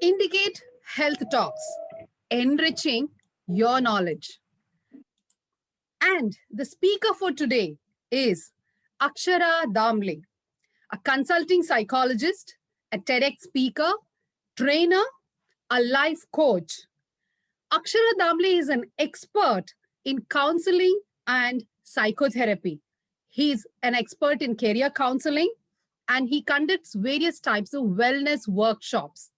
Indicate Health Talks, enriching your knowledge. And the speaker for today is Akshara Damle, a consulting psychologist, a TEDx speaker, trainer, a life coach. Akshara Damle is an expert in counseling and psychotherapy. He's an expert in career counseling and he conducts various types of wellness workshops.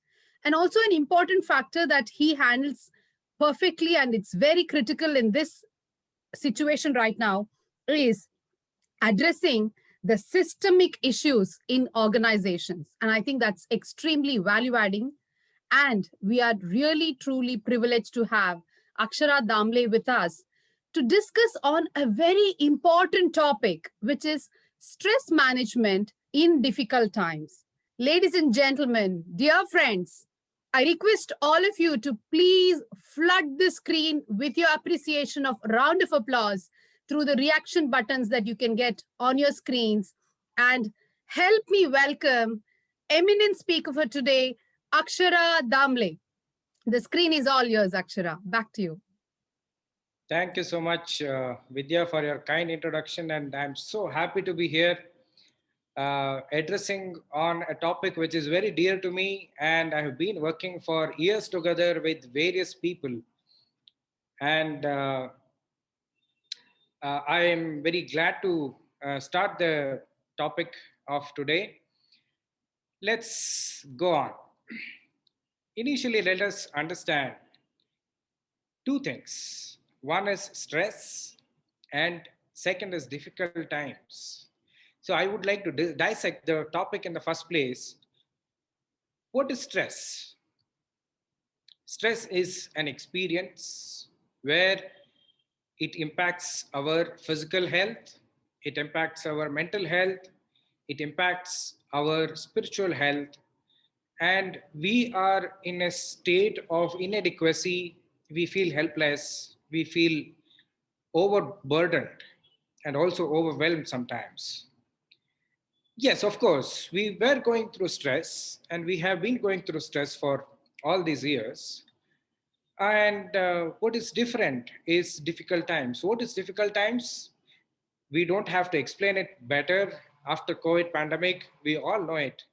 And also, an important factor that he handles perfectly, and it's very critical in this situation right now, is addressing the systemic issues in organizations. And I think that's extremely value adding. And we are really, truly privileged to have Akshara Damle with us to discuss on a very important topic, which is stress management in difficult times. Ladies and gentlemen, dear friends, I request all of you to please flood the screen with your appreciation of round of applause through the reaction buttons that you can get on your screens, and help me welcome eminent speaker for today, Akshara Damle. The screen is all yours, Akshara. Back to you. Thank you so much, Vidya, for your kind introduction. And I'm so happy to be here addressing on a topic which is very dear to me. And I have been working for years together with various people. And I am very glad to start the topic of today. Let's go on. Initially, let us understand two things. One is stress, and second is difficult times. So, I would like to dissect the topic in the first place. What is stress? Stress is an experience where it impacts our physical health, it impacts our mental health, it impacts our spiritual health, and we are in a state of inadequacy. We feel helpless, we feel overburdened, and also overwhelmed sometimes. Yes, of course, we were going through stress, and we have been going through stress for all these years. And what is different is difficult times. What is difficult times? We don't have to explain it better. After COVID pandemic, we all know it,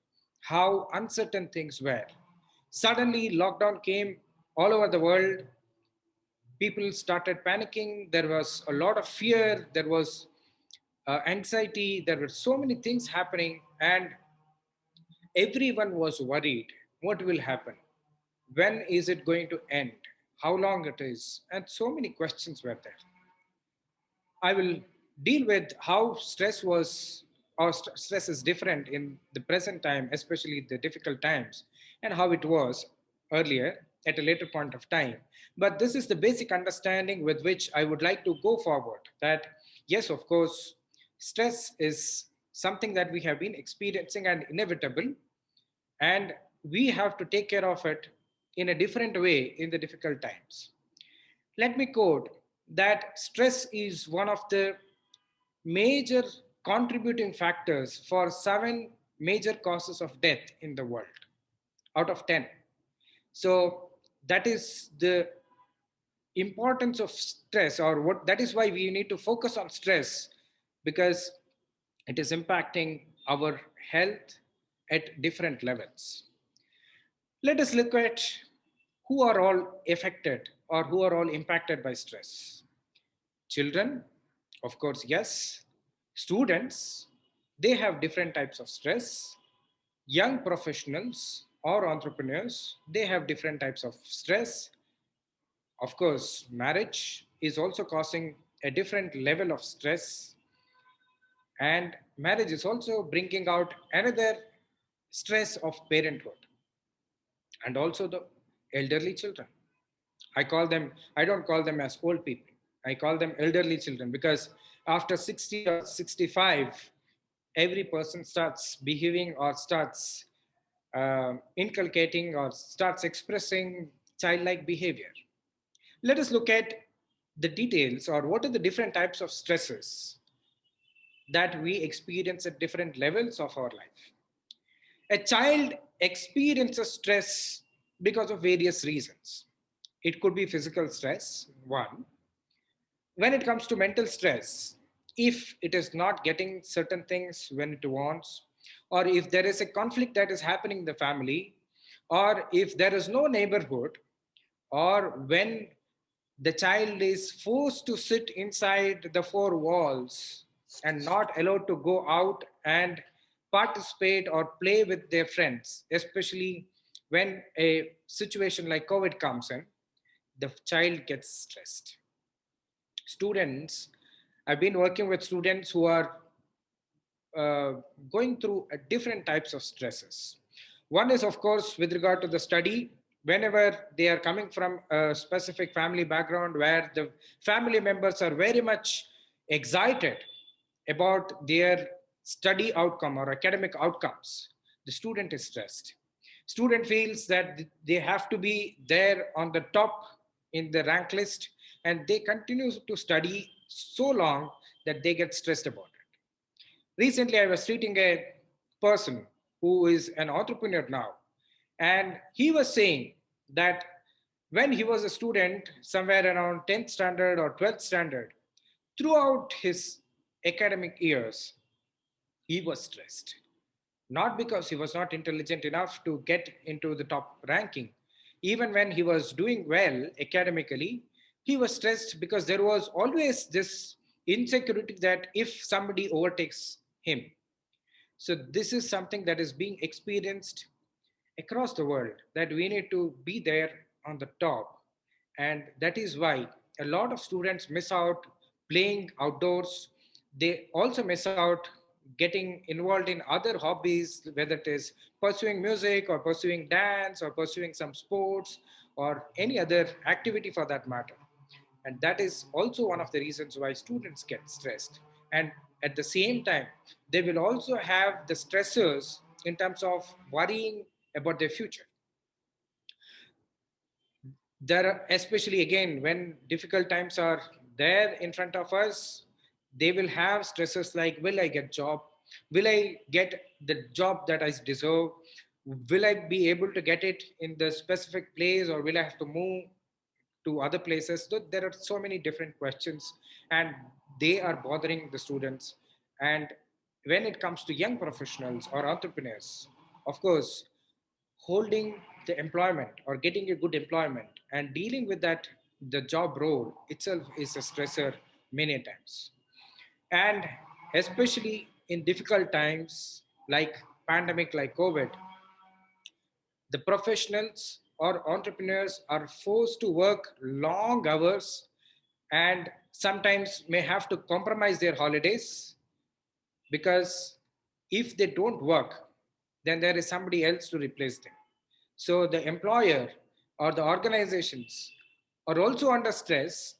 how uncertain things were. Suddenly, lockdown came all over the world. People started panicking. There was a lot of fear. There was anxiety. There were so many things happening, and everyone was worried. What will happen? When is it going to end? How long it is? And so many questions were there. I will deal with how stress was or stress is different in the present time, especially the difficult times, and how it was earlier at a later point of time. But this is the basic understanding with which I would like to go forward, that yes, of course, stress is something that we have been experiencing and inevitable, and we have to take care of it in a different way in the difficult times. Let me quote that stress is one of the major contributing factors for seven major causes of death in the world out of 10. So that is the importance of stress, or what that is why we need to focus on stress, because it is impacting our health at different levels. Let us look at who are all affected or who are all impacted by stress. Children, of course, yes. Students, they have different types of stress. Young professionals or entrepreneurs, they have different types of stress. Of course, marriage is also causing a different level of stress, and marriage is also bringing out another stress of parenthood, and also the elderly children. I don't call them as old people. I call them elderly children, because after 60 or 65, every person starts behaving or starts inculcating or starts expressing childlike behavior. Let us look at the details, or what are the different types of stresses that we experience at different levels of our life. A child experiences stress because of various reasons. It could be physical stress, one. When it comes to mental stress, if it is not getting certain things when it wants, or if there is a conflict that is happening in the family, or if there is no neighborhood, or when the child is forced to sit inside the four walls and not allowed to go out and participate or play with their friends, especially when a situation like COVID comes in, the child gets stressed. Students, I've been working with students who are uh, going through different types of stresses. One is, of course, with regard to the study. Whenever they are coming from a specific family background where the family members are very much excited about their study outcome or academic outcomes, the student is stressed. Student feels that they have to be there on the top in the rank list, and they continue to study so long that they get stressed about it. Recently, I was treating a person who is an entrepreneur now, and he was saying that when he was a student, somewhere around 10th standard or 12th standard, throughout his academic years, he was stressed. Not because he was not intelligent enough to get into the top ranking. Even when he was doing well academically, he was stressed because there was always this insecurity that if somebody overtakes him. So, this is something that is being experienced across the world, that we need to be there on the top. And that is why a lot of students miss out playing outdoors. They also miss out getting involved in other hobbies, whether it is pursuing music or pursuing dance or pursuing some sports or any other activity for that matter. And that is also one of the reasons why students get stressed. And at the same time, they will also have the stressors in terms of worrying about their future. There are, especially again, when difficult times are there in front of us, they will have stresses like, will I get job? Will I get the job that I deserve? Will I be able to get it in the specific place, or will I have to move to other places? So there are so many different questions, and they are bothering the students. And when it comes to young professionals or entrepreneurs, of course, holding the employment or getting a good employment and dealing with that, the job role itself is a stressor many times. And especially in difficult times like pandemic, like COVID, the professionals or entrepreneurs are forced to work long hours and sometimes may have to compromise their holidays, because if they don't work, then there is somebody else to replace them. So the employer or the organizations are also under stress.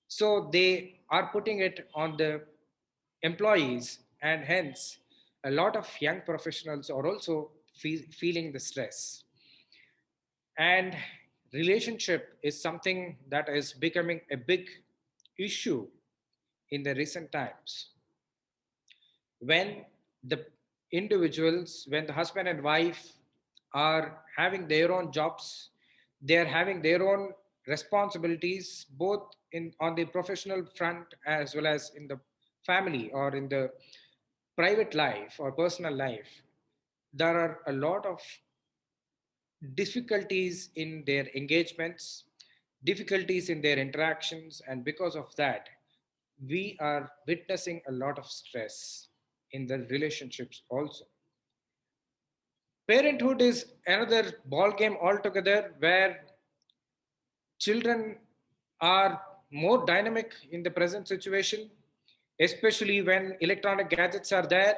So they are putting it on the employees, and hence a lot of young professionals are also feeling the stress. And relationship is something that is becoming a big issue in the recent times. When the individuals, when the husband and wife are having their own jobs, they are having their own responsibilities, both in on the professional front as well as in the family or in the private life or personal life, there are a lot of difficulties in their engagements, difficulties in their interactions, and because of that, we are witnessing a lot of stress in the relationships also. Parenthood is another ball game altogether, where children are more dynamic in the present situation, especially when electronic gadgets are there.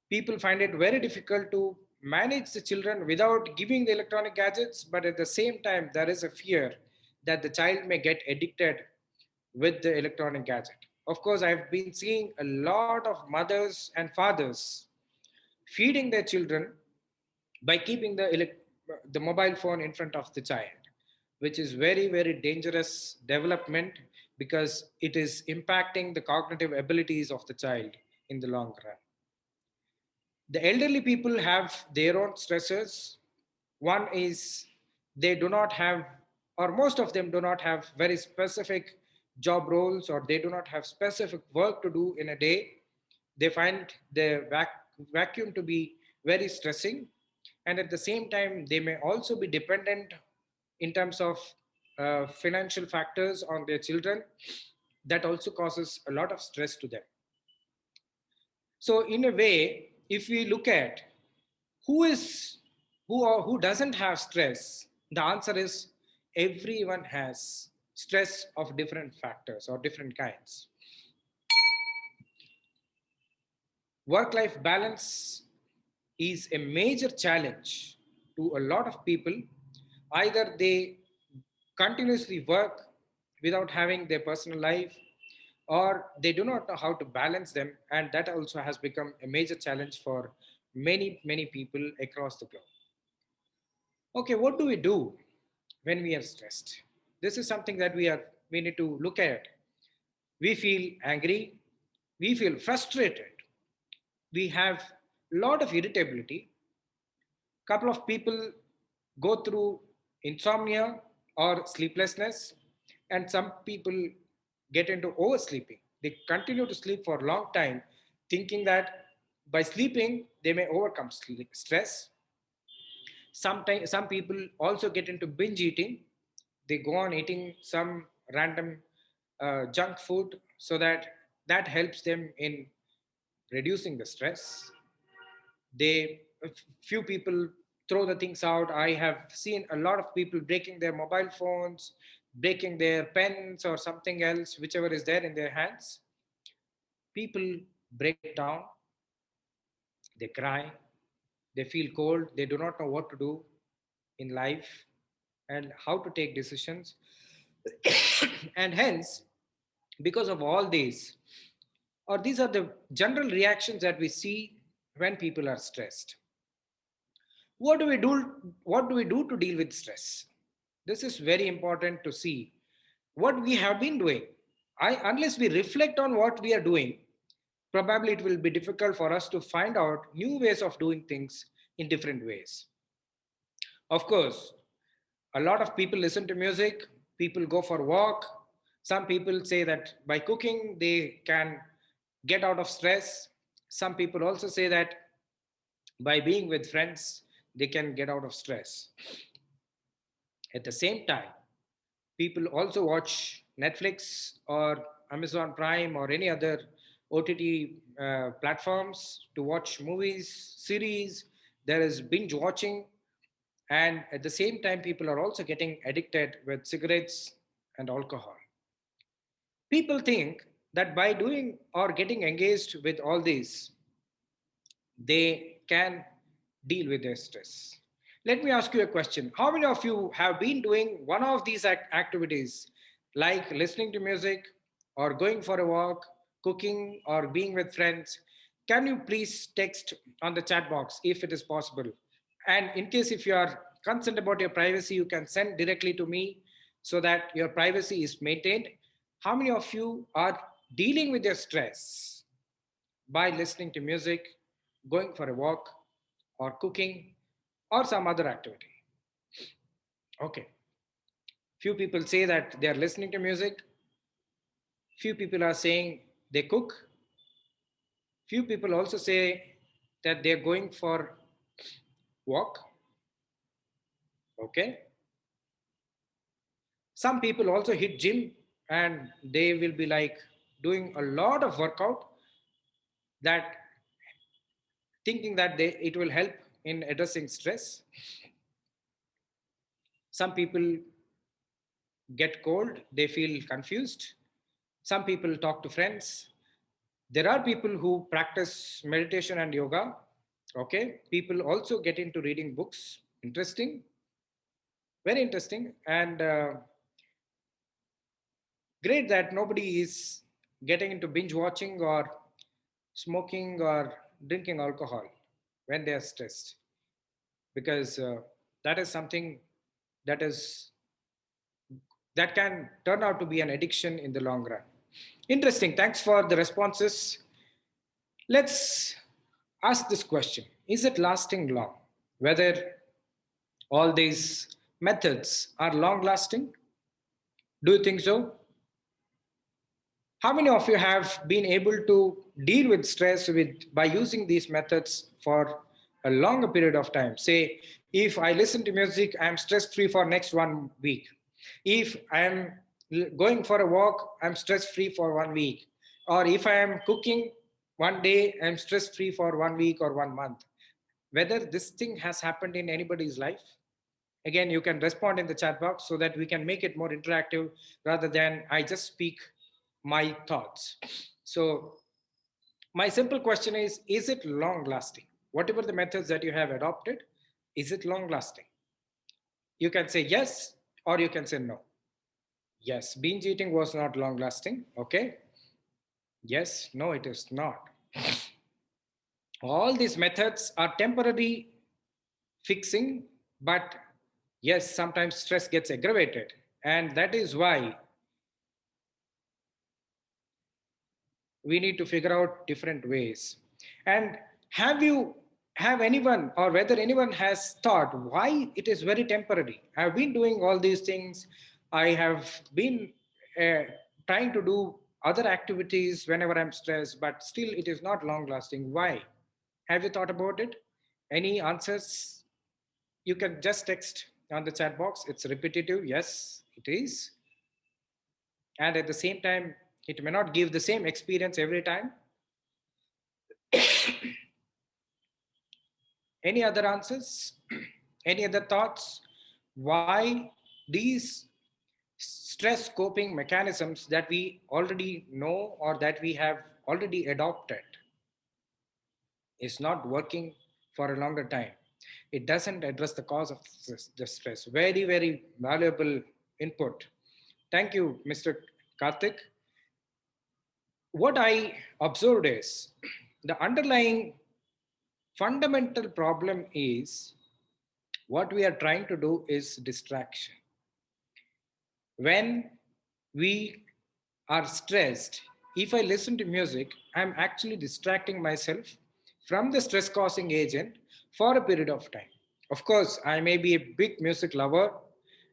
People find it very difficult to manage the children without giving the electronic gadgets, but at the same time, there is a fear that the child may get addicted with the electronic gadget. Of course, I've been seeing a lot of mothers and fathers feeding their children by keeping the mobile phone in front of the child, which is very, very dangerous development, because it is impacting the cognitive abilities of the child in the long run. The elderly people have their own stressors. One is they do not have, or most of them do not have very specific job roles, or they do not have specific work to do in a day. They find the vacuum to be very stressing. And at the same time, they may also be dependent in terms of financial factors on their children. That also causes a lot of stress to them. So, in a way, if we look at who is who doesn't have stress, the answer is everyone has stress of different factors or different kinds. Work life balance is a major challenge to a lot of people. Either they continuously work without having their personal life, or they do not know how to balance them, and that also has become a major challenge for many people across the globe. Okay, what do we do when we are stressed? This is something that we need to look at. We feel angry, we feel frustrated, we have a lot of irritability. Couple of people go through insomnia or sleeplessness, and some people get into oversleeping. They continue to sleep for a long time, thinking that by sleeping they may overcome stress. Sometimes some people also get into binge eating. They go on eating some random junk food, so that that helps them in reducing the stress. They a few people throw the things out. I have seen a lot of people breaking their mobile phones, breaking their pens or something else, whichever is there in their hands. People break down, they cry, they feel cold, they do not know what to do in life and how to take decisions. And hence, because of all these, or these are the general reactions that we see when people are stressed. What do we do? What do we do to deal with stress? This is very important to see what we have been doing. Unless we reflect on what we are doing, probably it will be difficult for us to find out new ways of doing things in different ways. Of course, a lot of people listen to music, people go for a walk. Some people say that by cooking they can get out of stress. Some people also say that by being with friends they can get out of stress. At the same time, people also watch Netflix or Amazon Prime or any other OTT platforms to watch movies, series. There is binge watching. And at the same time, people are also getting addicted with cigarettes and alcohol. People think that by doing or getting engaged with all these, they can deal with their stress. Let me ask you a question. How many of you have been doing one of these activities, like listening to music, or going for a walk, cooking, or being with friends? Can you please text on the chat box if it is possible? And in case if you are concerned about your privacy, you can send directly to me so that your privacy is maintained. How many of you are dealing with your stress by listening to music, going for a walk, or cooking, or some other activity? Okay. Few people say that they are listening to music. Few people are saying they cook. Few people also say that they're going for walk. Okay. Some people also hit gym and they will be like doing a lot of workout, that thinking that it will help in addressing stress. Some people get cold, they feel confused. Some people talk to friends. There are people who practice meditation and yoga. Okay. People also get into reading books. Interesting. Very interesting. And great that nobody is getting into binge watching or smoking or drinking alcohol when they are stressed, because that is something that is that can turn out to be an addiction in the long run. Interesting. Thanks for the responses. Let's ask this question: is it lasting long? Whether all these methods are long lasting? Do you think so? How many of you have been able to deal with stress by using these methods for a longer period of time? Say, if I listen to music, I'm stress free for next 1 week. If I'm going for a walk, I'm stress free for 1 week. Or if I am cooking one day, I'm stress free for 1 week or 1 month. Whether this thing has happened in anybody's life? Again, you can respond in the chat box so that we can make it more interactive rather than I just speak my thoughts. So my simple question is it long lasting? Whatever the methods that you have adopted, is it long lasting? You can say yes or you can say no. Yes, binge eating was not long lasting. Okay. Yes, no, it is not. All these methods are temporary fixing, but yes, sometimes stress gets aggravated. And that is why we need to figure out different ways. And have anyone, or whether anyone has thought why it is very temporary? I've been doing all these things. I have been uh, trying to do other activities whenever I'm stressed, but still it is not long lasting. Why? Have you thought about it? Any answers? You can just text on the chat box. It's repetitive. Yes, it is. And at the same time, it may not give the same experience every time. Any other answers? Any other thoughts? Why these stress coping mechanisms that we already know or that we have already adopted is not working for a longer time? It doesn't address the cause of the stress. Very, very valuable input. Thank you, Mr. Karthik. What I observed is the underlying fundamental problem is what we are trying to do is distraction. When we are stressed, if I listen to music, I'm actually distracting myself from the stress causing agent for a period of time. Of course, I may be a big music lover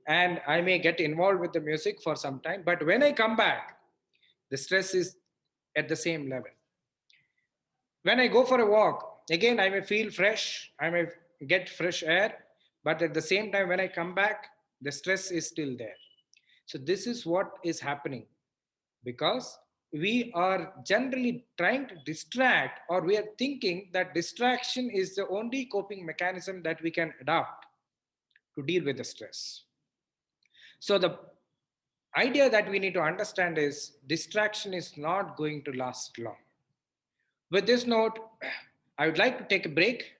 and I may get involved with the music for some time, but when I come back, the stress is at the same level. When I go for a walk, again, I may feel fresh, I may get fresh air, but at the same time, when I come back, the stress is still there. So, this is what is happening because we are generally trying to distract, or we are thinking that distraction is the only coping mechanism that we can adopt to deal with the stress. So, the idea that we need to understand is distraction is not going to last long. With this note, I would like to take a break